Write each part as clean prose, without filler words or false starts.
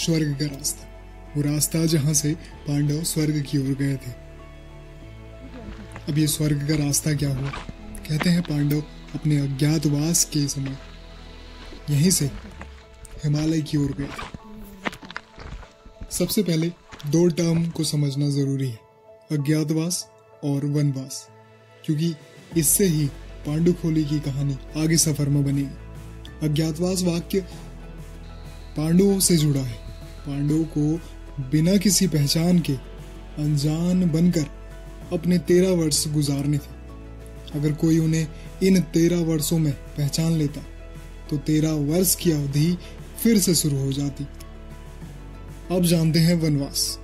स्वर्ग का रास्ता, वो रास्ता जहां से पांडव स्वर्ग की ओर गए थे। अब ये स्वर्ग का रास्ता क्या हुआ? कहते हैं पांडव अपने अज्ञातवास के समय यहीं से हिमालय की ओर गए थे। सबसे पहले 2 टर्म को समझना जरूरी है, अज्ञातवास और वनवास, क्योंकि इससे ही पांडुखोली की कहानी आगे सफर में बनेगी। अज्ञातवास वाक्य पांडवों से जुड़ा है। पांडवों को बिना किसी पहचान के अनजान बनकर अपने 13 वर्ष गुजारने थे। अगर कोई उन्हें इन 13 वर्षों में पहचान लेता तो 13 वर्ष की अवधि फिर से शुरू हो जाती। अब जानते हैं वनवास।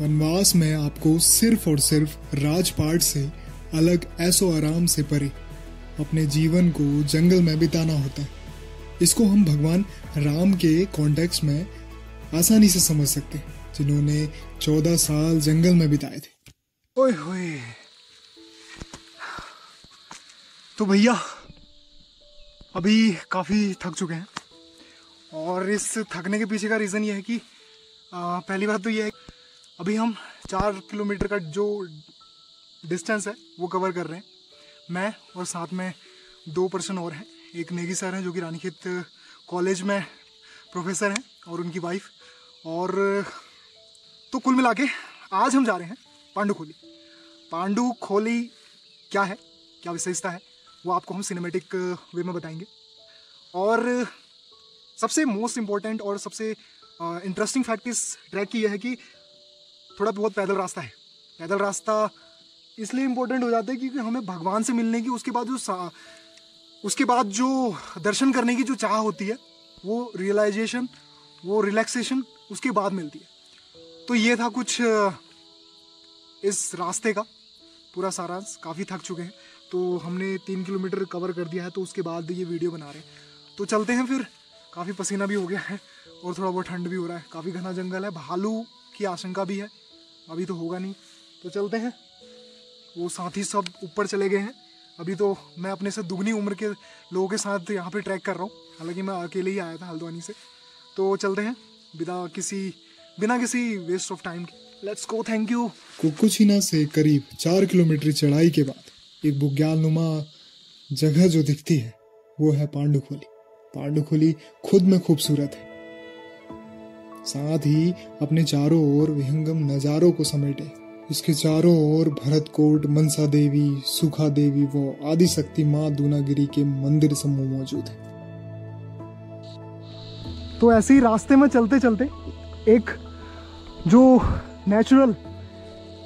वनवास में आपको सिर्फ और सिर्फ राजपाट से अलग ऐसो आराम से परे अपने जीवन को जंगल में बिताना होता है। इसको हम भगवान राम के कॉन्टेक्स्ट में आसानी से समझ सकते हैं, जिन्होंने 14 साल जंगल में बिताए थे। ओए होए, तो भैया अभी काफी थक चुके हैं, और इस थकने के पीछे का रीजन ये है कि पहली बात तो ये है, अभी हम 4 किलोमीटर का जो डिस्टेंस है वो कवर कर रहे हैं। मैं और साथ में 2 पर्सन और हैं। एक नेगी सर हैं जो कि रानीखेत कॉलेज में प्रोफेसर हैं, और उनकी वाइफ। और तो कुल मिला के आज हम जा रहे हैं पांडुखोली। पांडुखोली क्या है, क्या विशेषता है, वो आपको हम सिनेमैटिक वे में बताएंगे। और सबसे मोस्ट इम्पोर्टेंट और सबसे इंटरेस्टिंग फैक्ट इस ट्रैक की यह है कि थोड़ा बहुत पैदल रास्ता है। पैदल रास्ता इसलिए इम्पोर्टेंट हो जाता है क्योंकि हमें भगवान से मिलने की, उसके बाद जो दर्शन करने की जो चाह होती है, वो रियलाइजेशन, वो रिलैक्सेशन उसके बाद मिलती है। तो ये था कुछ इस रास्ते का पूरा सारांश। काफ़ी थक चुके हैं, तो हमने 3 किलोमीटर कवर कर दिया है, तो उसके बाद ये वीडियो बना रहे हैं। तो चलते हैं फिर। काफ़ी पसीना भी हो गया है और थोड़ा बहुत ठंड भी हो रहा है। काफ़ी घना जंगल है, भालू की आशंका भी है, अभी तो होगा नहीं। तो चलते हैं। वो साथी सब ऊपर चले गए हैं। अभी तो मैं अपने से दुगनी उम्र के लोगों के साथ यहाँ पे ट्रैक कर रहा हूँ, हालांकि मैं अकेले ही आया था हल्द्वानी से। तो चलते हैं बिना किसी वेस्ट ऑफ टाइम के। Let's go, thank you. Kukuchina से करीब 4 किलोमीटर चढ़ाई के बाद एक बुग्यालनुमा जगह जो दिखती है वो है पांडुखोली। पांडुखोली खुद में खूबसूरत है, साथ ही अपने चारों ओर विहंगम नजारों को समेटे। इसके चारों ओर भरतकोट, मनसा देवी, सुखा देवी व आदिशक्ति माँ दूनागिरी के मंदिर समूह मौजूद है। तो ऐसे ही रास्ते में चलते चलते एक जो नेचुरल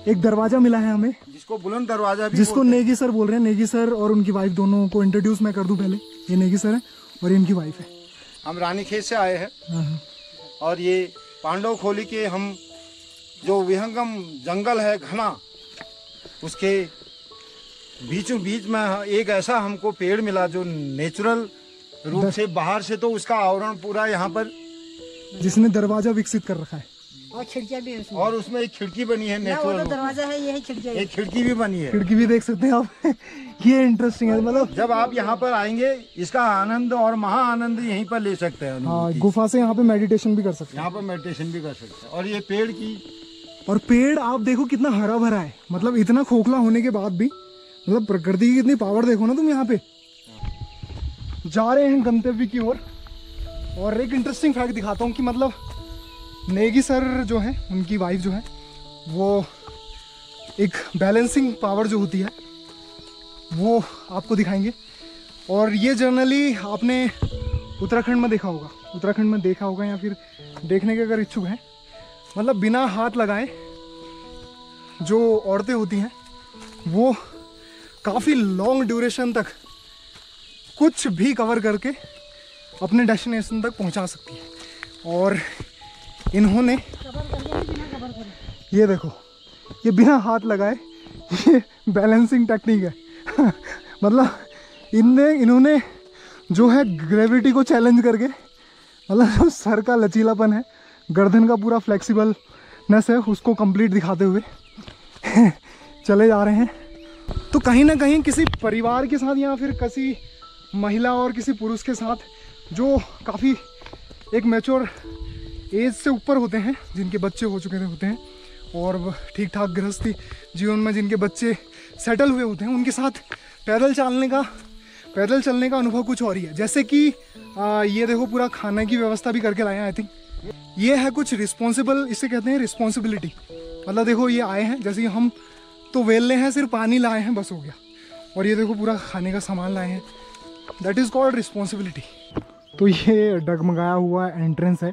एक दरवाजा मिला है हमें, जिसको बुलंद दरवाजा भी, जिसको नेगी सर बोल रहे हैं। नेगी सर और उनकी वाइफ, दोनों को इंट्रोड्यूस मैं कर दूं पहले। ये नेगी सर है और ये इनकी वाइफ है। हम रानीखेत से आए हैं, और ये पांडुखोली के हम जो विहंगम जंगल है घना, उसके बीचों बीच में एक ऐसा हमको पेड़ मिला जो नेचुरल रूप से, बाहर से तो उसका आवरण पूरा यहाँ पर, जिसने दरवाजा विकसित कर रखा है, और खिड़कियाँ भी है और उसमें एक खिड़की बनी है नेचुरल। दरवाजा है, यही खिड़की, एक खिड़की भी बनी है। खिड़की भी देख सकते हैं आप। ये इंटरेस्टिंग है। मतलब जब आप यहाँ पर आएंगे इसका आनंद और महा आनंद यहीं पर ले सकते हैं। हाँ, गुफा से यहाँ पे मेडिटेशन भी कर सकते हैं। यहाँ पर मेडिटेशन भी कर सकते हैं। और ये पेड़ की, और पेड़ आप देखो कितना हरा भरा है। मतलब इतना खोखला होने के बाद भी, मतलब प्रकृति की कितनी पावर देखो ना तुम। यहाँ पे जा रहे हैं गंतव्य की ओर। और एक इंटरेस्टिंग फैक्ट दिखाता हूँ कि मतलब नेगी सर जो है, उनकी वाइफ जो है, वो एक बैलेंसिंग पावर जो होती है वो आपको दिखाएंगे। और ये जनरली आपने उत्तराखंड में देखा होगा, या फिर देखने के अगर इच्छुक हैं, मतलब बिना हाथ लगाए जो औरतें होती हैं वो काफ़ी लॉन्ग ड्यूरेशन तक कुछ भी कवर करके अपने डेस्टिनेशन तक पहुंचा सकती हैं। और इन्होंने ये देखो, ये बिना हाथ लगाए, ये बैलेंसिंग टेक्निक है। मतलब इन्होंने जो है ग्रेविटी को चैलेंज करके, मतलब जो सर का लचीलापन है, गर्दन का पूरा फ्लेक्सिबलनेस है, उसको कंप्लीट दिखाते हुए चले जा रहे हैं। तो कहीं ना कहीं किसी परिवार के साथ या फिर किसी महिला और किसी पुरुष के साथ जो काफ़ी एक मैच्योर एज से ऊपर होते हैं, जिनके बच्चे हो चुके होते हैं और ठीक ठाक गृहस्थी जीवन में जिनके बच्चे सेटल हुए होते हैं, उनके साथ पैदल चलने का अनुभव कुछ और ही है। जैसे कि ये देखो पूरा खाने की व्यवस्था भी करके लाए हैं। आई थिंक ये है कुछ रिस्पॉन्सिबल, इसे कहते हैं रिस्पॉन्सिबिलिटी। मतलब देखो ये आए हैं, जैसे कि हम तो वेलने हैं, सिर्फ पानी लाए हैं बस हो गया, और ये देखो पूरा खाने का सामान लाए हैं, दैट इज़ कॉल्ड रिस्पॉन्सिबिलिटी। तो ये डगमगाया हुआ एंट्रेंस है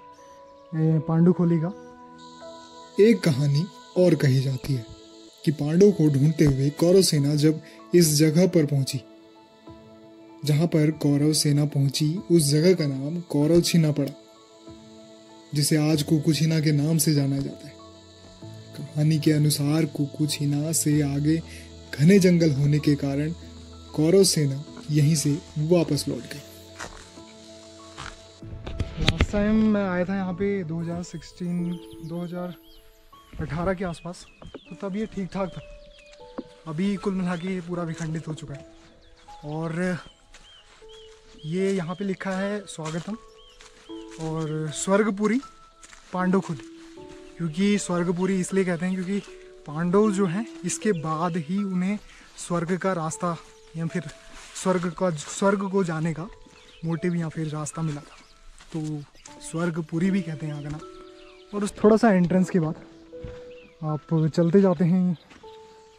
पांडुखोली का। एक कहानी और कही जाती है कि पांडवों को ढूंढते हुए कौरव सेना जब इस जगह पर पहुंची, जहां पर कौरव सेना पहुंची, उस जगह का नाम कौरवछिना पड़ा, जिसे आज कुकुछिना के नाम से जाना जाता है। कहानी के अनुसार कुकुछिना से आगे घने जंगल होने के कारण कौरव सेना यहीं से वापस लौट गई। लास्ट टाइम मैं आया था यहाँ पे 2018 के आसपास, तो तब ये ठीक ठाक था। अभी कुल मिला के ये पूरा विखंडित हो चुका है। और ये यहाँ पे लिखा है स्वागतम और स्वर्गपुरी पांडवखोली, क्योंकि स्वर्गपुरी इसलिए कहते हैं क्योंकि पांडव जो हैं इसके बाद ही उन्हें स्वर्ग का रास्ता या फिर स्वर्ग को जाने का मोटिव या फिर रास्ता मिला था, तो स्वर्गपुरी भी कहते हैं यहाँ का नाम। और उस थोड़ा सा एंट्रेंस के बाद आप चलते जाते हैं,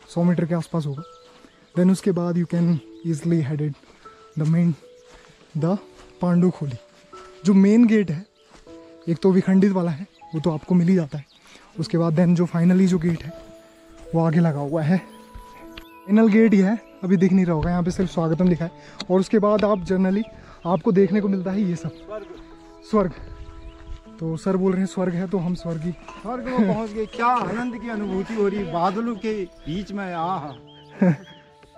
100 मीटर के आसपास होगा, देन उसके बाद you can easily headed the Pandukholi. जो मेन गेट है, एक तो विखंडित वाला है, वो तो आपको मिल ही जाता है। उसके बाद देन जो फाइनली जो गेट है वो आगे लगा हुआ है। फाइनल गेट ही है, अभी दिख नहीं रहा होगा, यहाँ पे सिर्फ स्वागतम लिखा है। और उसके बाद आप जनरली आपको देखने को मिलता है ये सब स्वर्ग। तो सर बोल रहे हैं स्वर्ग है, तो हम स्वर्ग में पहुंच गए। क्या आनंद की अनुभूति हो रही, बादलों के बीच में।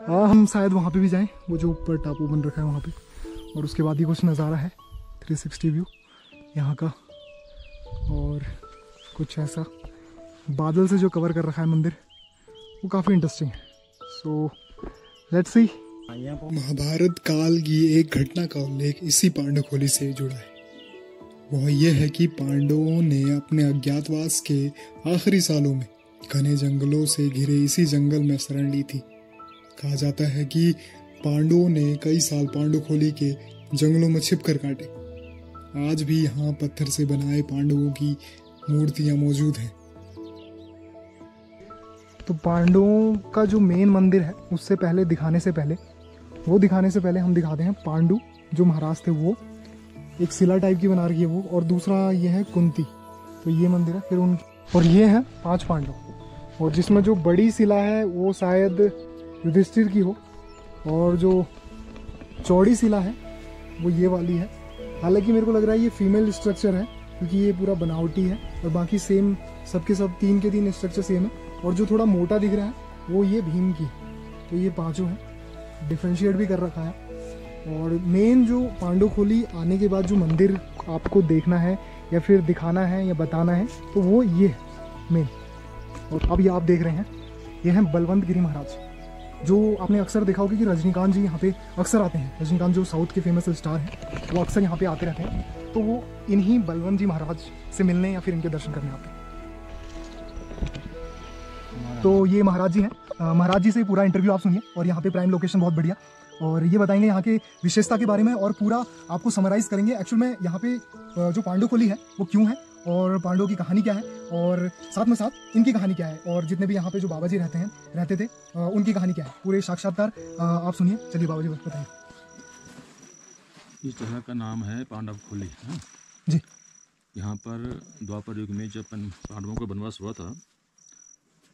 हम शायद वहाँ पे भी जाएं, वो जो ऊपर टापू बन रखा है वहाँ पे। और उसके बाद ही कुछ नज़ारा है 360 व्यू यहाँ का, और कुछ ऐसा बादल से जो कवर कर रखा है मंदिर, वो काफ़ी इंटरेस्टिंग है। So let's see. महाभारत काल की एक घटना का उल्लेख इसी पांडुखोली से जुड़ा है। वह यह है कि पांडवों ने अपने अज्ञातवास के आखिरी सालों में घने जंगलों से घिरे इसी जंगल में शरण ली थी। कहा जाता है कि पांडवों ने कई साल पांडुखोली के जंगलों में छिपकर काटे। आज भी यहाँ पत्थर से बनाए पांडवों की मूर्तियां मौजूद हैं। तो पांडवों का जो मेन मंदिर है, उससे पहले दिखाने से पहले हम दिखाते हैं पांडु जो महाराज थे, वो एक शिला टाइप की बना रही है वो, और दूसरा ये है कुंती। तो ये मंदिर है, फिर और ये है 5 पांडव, और जिसमें जो बड़ी शिला है वो शायद युधिष्ठिर की हो, और जो चौड़ी शिला है वो ये वाली है। हालांकि मेरे को लग रहा है ये फीमेल स्ट्रक्चर है, क्योंकि ये पूरा बनावटी है, और बाकी सेम सबके सब 3 के 3 स्ट्रक्चर सेम है। और जो थोड़ा मोटा दिख रहा है वो ये भीम की। तो ये 5 हैं, डिफ्रेंशिएट भी कर रखा है। और मेन जो पांडुखोली आने के बाद जो मंदिर आपको देखना है या फिर दिखाना है या बताना है, तो वो ये है मेन। और अब ये आप देख रहे हैं, ये हैं बलवंत गिरी महाराज, जो आपने अक्सर देखा होगा कि रजनीकांत जी यहाँ पे अक्सर आते हैं। रजनीकांत जो साउथ के फेमस स्टार हैं, वो अक्सर यहाँ पे आते रहते हैं। तो वो इन्हीं बलवंत जी महाराज से मिलने या फिर इनके दर्शन करने आते हैं। तो ये महाराज जी हैं, महाराज जी से पूरा इंटरव्यू आप सुनिए, और यहाँ पे प्राइम लोकेशन बहुत बढ़िया, और ये बताएंगे यहाँ के विशेषता के बारे में, और पूरा आपको समराइज करेंगे एक्चुअल में यहाँ पे जो पांडुखोली है वो क्यों है, और पांडवों की कहानी क्या है, और साथ में साथ इनकी कहानी क्या है, और जितने भी यहाँ पे जो बाबा जी रहते थे उनकी कहानी क्या है। पूरे साक्षात्कार आप सुनिए। चलिए बाबा जी बताइए। इस जगह का नाम है पांडवखोली है जी। यहाँ पर द्वापर युग में जब पांडवों को वनवास हुआ था,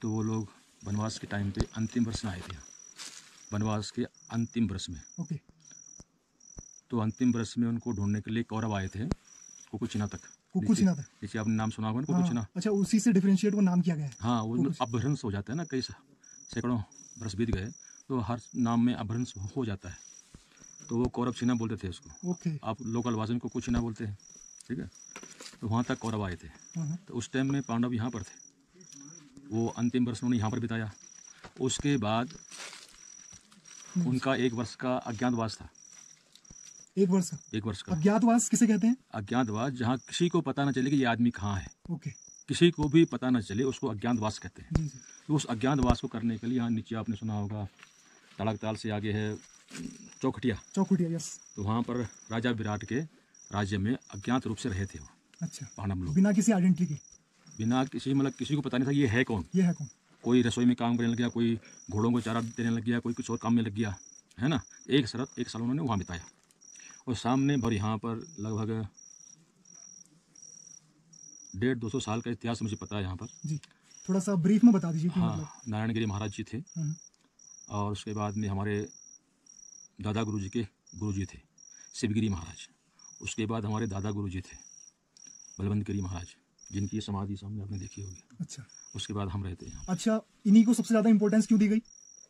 तो वो लोग वनवास के टाइम पे अंतिम वर्ष में आए थे, वनवास के अंतिम वर्ष में। ओके। तो अंतिम वर्ष में उनको ढूंढने के लिए कौरव आए थे कुकुचिना तक। जैसे आपने नाम सुना होगा ना, कुकुचिना। अच्छा, उसी से डिफरेंशिएट वो नाम किया गया है। हाँ, वो अपभ्रंश हो जाता है ना, कई सैकड़ों वर्ष बीत गए तो हर नाम में अपभ्रंश हो जाता है। तो वो कौरवछिना बोलते थे उसको। ओके। आप लोकल भाषा में कुकुचिना बोलते हैं, ठीक है। तो वहाँ तक कौरव आए थे। तो उस टाइम में पांडव यहाँ पर थे, वो अंतिम वर्ष उन्होंने यहाँ पर बिताया। उसके बाद उनका 1 वर्ष का अज्ञातवास था। 1 वर्ष का। 1 वर्ष का। अज्ञातवास किसे कहते हैं? अज्ञातवास जहाँ किसी को पता न चले कि ये आदमी कहाँ है, ओके, किसी को भी पता न चले, उसको अज्ञातवास कहते हैं। जी जी। तो उस अज्ञातवास को करने के लिए यहाँ नीचे आपने सुना होगा तड़कताल से आगे है चौखटिया। चौखटिया, यस। तो वहाँ पर राजा विराट के राज्य में अज्ञात रूप से रहे थे वो अच्छा, पांडव लोग, बिना किसी आइडेंटिटी के, बिना किसी मतलब किसी को पता नहीं था ये है कौन। ये है कौन? कोई रसोई में काम करने लग गया, कोई घोड़ों को चारा देने लग गया, कोई कुछ और काम में लग गया, है ना। 1 साल उन्होंने वहाँ बिताया। और सामने और यहाँ पर लगभग 150-200 साल का इतिहास मुझे पता है यहाँ पर जी। थोड़ा सा ब्रीफ में बता दीजिए कि हाँ, मतलब। नारायणगिरी महाराज जी थे, और उसके बाद में हमारे दादा गुरुजी के गुरुजी थे शिवगिरी महाराज। उसके बाद हमारे दादा गुरुजी थे बलवंतगिरी महाराज, जिनकी समाधि सामने आपने देखी होगी। अच्छा, उसके बाद हम रहते हैं। अच्छा, इन्हीं को सबसे ज़्यादा इंपॉर्टेंस क्यों दी गई?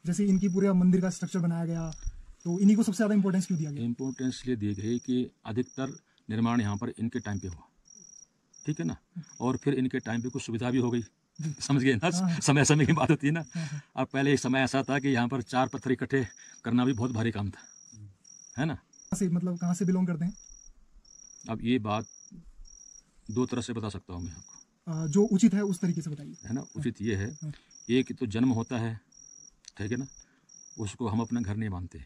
जैसे इनकी पूरे मंदिर का स्ट्रक्चर बनाया गया, तो इन्हीं को सबसे ज़्यादा इंपॉर्टेंस क्यों दिया गया? इम्पोर्टेंस इसलिए दी गई कि अधिकतर निर्माण यहाँ पर इनके टाइम पे हुआ, ठीक है ना। और फिर इनके टाइम पे कुछ सुविधा भी हो गई, समझ गए ना। समय समय की बात होती है ना। अब पहले एक समय ऐसा था कि यहाँ पर 4 पत्थर इकट्ठे करना भी बहुत भारी काम था, है ना। मतलब कहाँ से बिलोंग करते हैं? अब ये बात 2 तरह से बता सकता हूँ मैं आपको, जो उचित है उस तरीके से बताइए, है ना। उचित ये है, एक तो जन्म होता है, ठीक है ना, उसको हम अपना घर नहीं मानते।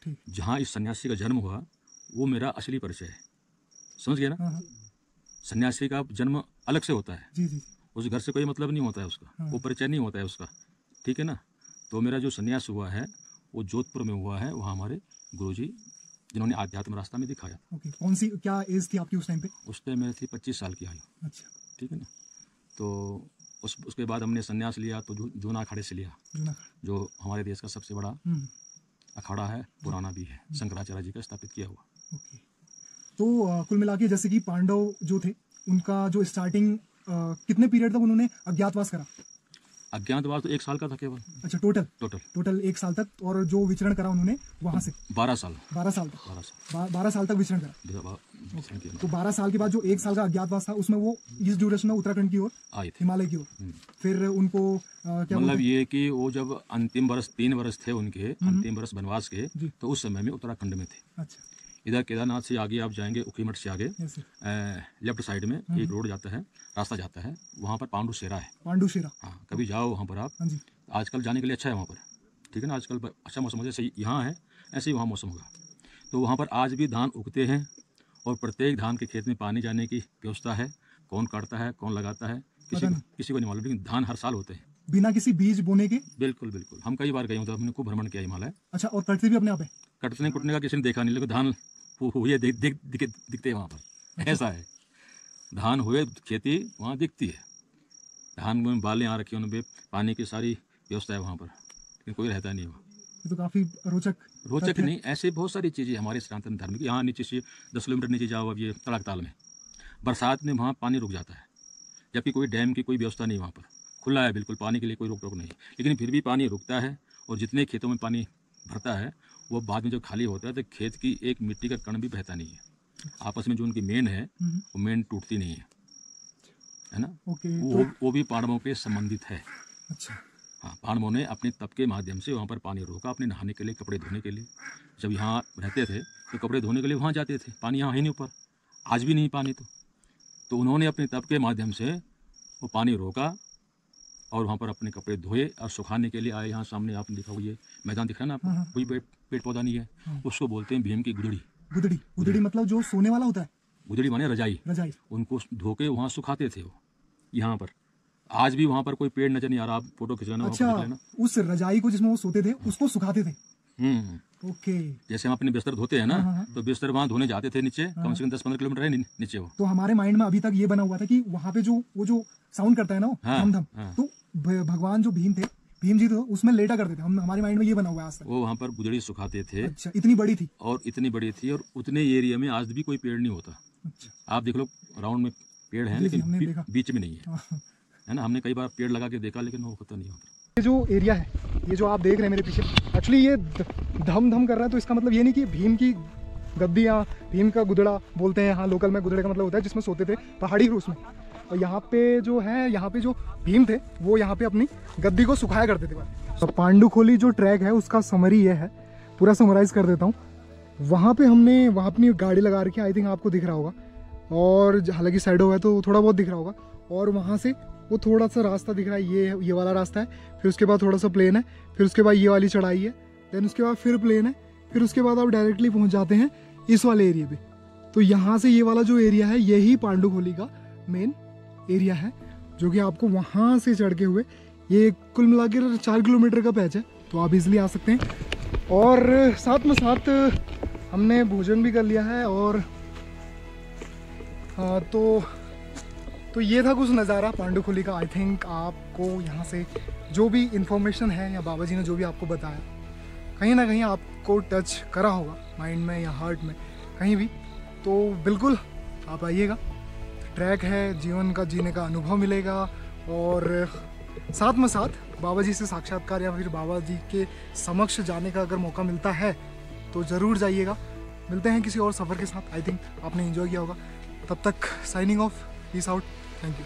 ठीक। जहाँ इस सन्यासी का जन्म हुआ वो मेरा असली परिचय है, समझ गए ना। सन्यासी का जन्म अलग से होता है, जी जी। उस घर से कोई मतलब नहीं होता है उसका, वो परिचय नहीं होता है उसका, ठीक है ना। तो मेरा जो सन्यास हुआ है वो जोधपुर में हुआ है, वहाँ हमारे गुरुजी जिन्होंने आध्यात्म रास्ता में दिखाया। ओके, कौन सी क्या एज थी आपकी उस टाइम पे? उस टाइम मेरी थी 25 साल की आयु। अच्छा, ठीक है ना। तो उसके बाद हमने सन्यास लिया तो जूना अखाड़े से लिया, जो हमारे देश का सबसे बड़ा अखाड़ा है, पुराना भी है, शंकराचार्य जी का स्थापित किया हुआ। ओके। तो कुल मिला के जैसे कि पांडव जो थे उनका जो स्टार्टिंग कितने पीरियड तक उन्होंने अज्ञातवास करा? अज्ञातवास तो 1 साल का था केवल। अच्छा, टोटल 1 साल तक। और जो विचरण करा उन्होंने वहां से 12 साल तक 12 साल तक विचरण करा। तो 12 साल के बाद जो 1 साल का अज्ञातवास था उसमें वो इस ड्यूरेशन में उत्तराखंड की ओर आए थे, हिमालय की ओर। फिर उनको क्या मतलब ये कि वो जब अंतिम वर्ष 3 वर्ष थे उनके, अंतिम वर्ष वनवास के, तो उस समय में उत्तराखंड में थे। अच्छा। इधर केदारनाथ से आगे आप जाएंगे, उखीमठ से आगे लेफ्ट साइड में एक रोड जाता है, रास्ता जाता है, वहाँ पर पांडुशेरा है। पांडुशेरा, हाँ, कभी जाओ वहाँ पर आप। आजकल जाने के लिए अच्छा है वहाँ पर, ठीक है ना। आजकल अच्छा मौसम हो, जैसे यहाँ है ऐसे ही वहाँ मौसम होगा। तो वहाँ पर आज भी धान उगते हैं और प्रत्येक धान के खेत में पानी जाने की व्यवस्था है। कौन काटता है, कौन लगाता है, किसी को नहीं मालूम, लेकिन धान हर साल होते हैं बिना किसी बीज बोने के। बिल्कुल बिल्कुल, हम कई बार गए हूँ, तो हमने खूब भ्रमण किया हिमालय। अच्छा, और कटते भी अपने आप है? कटने कुटने का किसी ने देखा नहीं, लेकिन धान हुए दिखते हैं वहाँ पर। ऐसा है, धान हुए खेती वहाँ दिखती है। धान में बालें यहाँ रखी, उनमें पानी की सारी व्यवस्था है वहाँ पर, लेकिन कोई रहता नहीं वहाँ। ये तो काफी रोचक नहीं, ऐसे बहुत सारी चीज़ें हमारे सनातन धर्म की। यहाँ नीचे से 10 किलोमीटर नीचे जाओ, अब ये तड़कताल में बरसात में वहाँ पानी रुक जाता है, जबकि कोई डैम की कोई व्यवस्था नहीं, वहाँ पर खुला है बिल्कुल, पानी के लिए कोई रोक टोक नहीं। लेकिन फिर भी पानी रुकता है, और जितने खेतों में पानी भरता है वो बाद में जब खाली होता है तो खेत की एक मिट्टी का कण भी बहता नहीं है। आपस में जो उनकी मेन है वो मेन टूटती नहीं है ना। वो भी पांडवों के संबंधित है। अच्छा। हाँ, पांडवों ने अपने तप के माध्यम से वहाँ पर पानी रोका, अपने नहाने के लिए, कपड़े धोने के लिए। जब यहाँ रहते थे तो कपड़े धोने के लिए वहाँ जाते थे, पानी यहाँ है नहीं ऊपर, आज भी नहीं पानी। तो उन्होंने अपने तप के माध्यम से वो पानी रोका और वहाँ पर अपने कपड़े धोए और सुखाने के लिए आए। यहाँ सामने आपने देखा, ये मैदान दिख रहा है ना आपको, कोई पेड़ पौधा नहीं है, उसको बोलते हैं भीम की गुदड़ी। गुदड़ी मतलब जो सोने वाला होता है? गुदड़ी माने रजाई। उनको धो के वहाँ सुखाते थे वो। यहाँ पर आज भी वहाँ पर कोई पेड़ नजर नहीं आ रहा, आप फोटो खिंचवाना। अच्छा, उस रजाई को जिसमें वो सोते थे उसको सुखाते थे। ओके। जैसे हम अपने बिस्तर धोते हैं ना, तो बिस्तर वहाँ धोने जाते थे नीचे, कम से कम 10-15 किलोमीटर है नीचे वो। तो हमारे माइंड में अभी तक ये बना हुआ था कि वहाँ पे वो जो साउंड करता है ना, धम धम, तो भगवान जो भीम थे, भीम जी तो उसमें लेटा करते थे। हमारे माइंड में ये बना हुआ है आज तक। वो वहाँ पर गुदड़ी सुखाते थे। अच्छा, इतनी बड़ी थी? और इतनी बड़ी थी, और उतने एरिया में आज भी कोई पेड़ नहीं होता। अच्छा। आप देख लो, राउंड में पेड़ है लेकिन बीच में नहीं है ना। हमने कई बार पेड़ लगा के देखा, लेकिन वो होता नहीं होता। ये जो एरिया है, ये जो आप देख रहे हैं मेरे पीछे, एक्चुअली ये धम धम कर रहा है, तो इसका मतलब ये नहीं कि भीम की गद्दी या भीम का गुदड़ा बोलते हैं यहाँ लोकल में, गुदड़े का मतलब होता है जिसमें सोते थे पहाड़ी क्रूज में। और यहाँ पे जो है, यहाँ पे जो भीम थे वो यहाँ पे अपनी गद्दी को सुखाया करते थे। तो पांडुखोली जो ट्रैक है उसका समरी ये है, पूरा समराइज कर देता हूँ। वहाँ पे हमने वहाँ अपनी गाड़ी लगा रखी है, आई थिंक आपको दिख रहा होगा, और हालांकि साइडो है तो थोड़ा बहुत दिख रहा होगा। और वहाँ से वो थोड़ा सा रास्ता दिख रहा है, ये वाला रास्ता है, फिर उसके बाद थोड़ा सा प्लेन है, फिर उसके बाद ये वाली चढ़ाई है, देन उसके बाद फिर प्लेन है, फिर उसके बाद आप डायरेक्टली पहुँच जाते हैं इस वाले एरिया पे। तो यहाँ से ये वाला जो एरिया है यही पांडुखोली का मेन एरिया है, जो कि आपको वहाँ से चढ़ के हुए ये कुल मिला के 4 किलोमीटर का पैच है, तो आप इजीली आ सकते हैं। और साथ में साथ हमने भोजन भी कर लिया है। और तो ये था कुछ नज़ारा पांडुखोली का। आई थिंक आपको यहाँ से जो भी इंफॉर्मेशन है या बाबा जी ने जो भी आपको बताया, कहीं ना कहीं आपको टच करा होगा माइंड में या हार्ट में कहीं भी। तो बिल्कुल आप आइएगा, ट्रैक है, जीवन का जीने का अनुभव मिलेगा, और साथ में साथ बाबा जी से साक्षात्कार या फिर बाबा जी के समक्ष जाने का अगर मौका मिलता है तो ज़रूर जाइएगा। मिलते हैं किसी और सफ़र के साथ। आई थिंक आपने एंजॉय किया होगा। तब तक signing off, peace out, thank you.